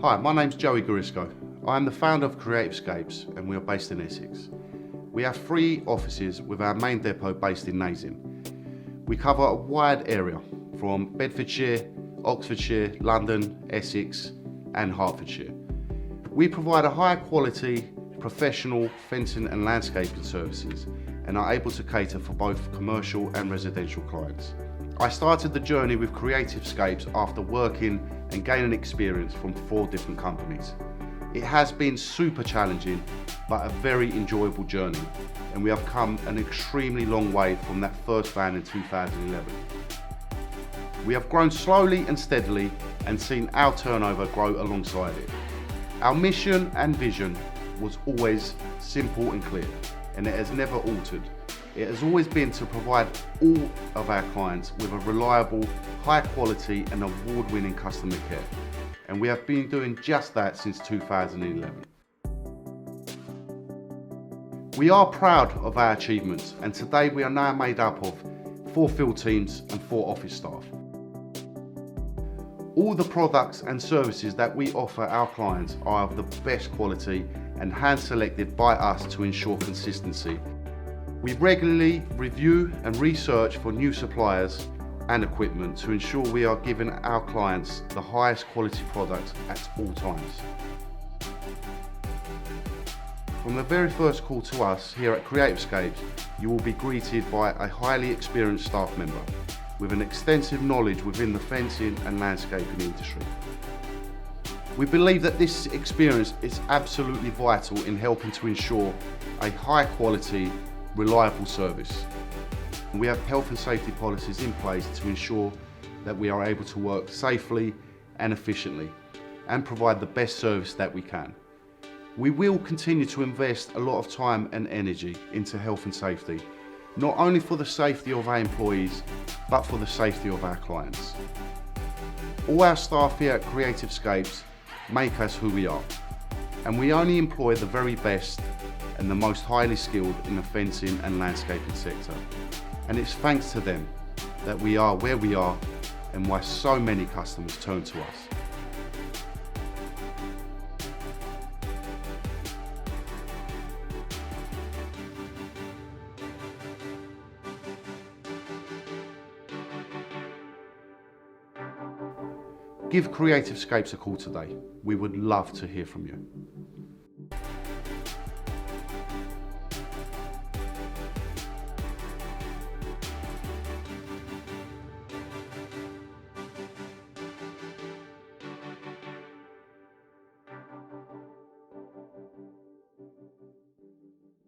Hi, my name's Joey Garisco. I am the founder of Creative Scapes and we are based in Essex. We have 3 offices with our main depot based in Nazim. We cover a wide area from Bedfordshire, Oxfordshire, London, Essex and Hertfordshire. We provide a high quality, professional fencing and landscaping services and are able to cater for both commercial and residential clients. I started the journey with Creative Scapes after working and gaining experience from 4 different companies. It has been super challenging, but a very enjoyable journey, and we have come an extremely long way from that first van in 2011. We have grown slowly and steadily and seen our turnover grow alongside it. Our mission and vision was always simple and clear, and it has never altered. It has always been to provide all of our clients with a reliable, high quality and award-winning customer care. And we have been doing just that since 2011. We are proud of our achievements, and today we are now made up of 4 field teams and 4 office staff. All the products and services that we offer our clients are of the best quality and hand selected by us to ensure consistency. We regularly review and research for new suppliers and equipment to ensure we are giving our clients the highest quality products at all times. From the very first call to us here at Creative Scapes, you will be greeted by a highly experienced staff member with an extensive knowledge within the fencing and landscaping industry. We believe that this experience is absolutely vital in helping to ensure a high quality, reliable service. We have health and safety policies in place to ensure that we are able to work safely and efficiently and provide the best service that we can. We will continue to invest a lot of time and energy into health and safety, not only for the safety of our employees, but for the safety of our clients. All our staff here at Creative Scapes make us who we are, and we only employ the very best and the most highly skilled in the fencing and landscaping sector. And it's thanks to them that we are where we are and why so many customers turn to us. Give Creative Scapes a call today. We would love to hear from you.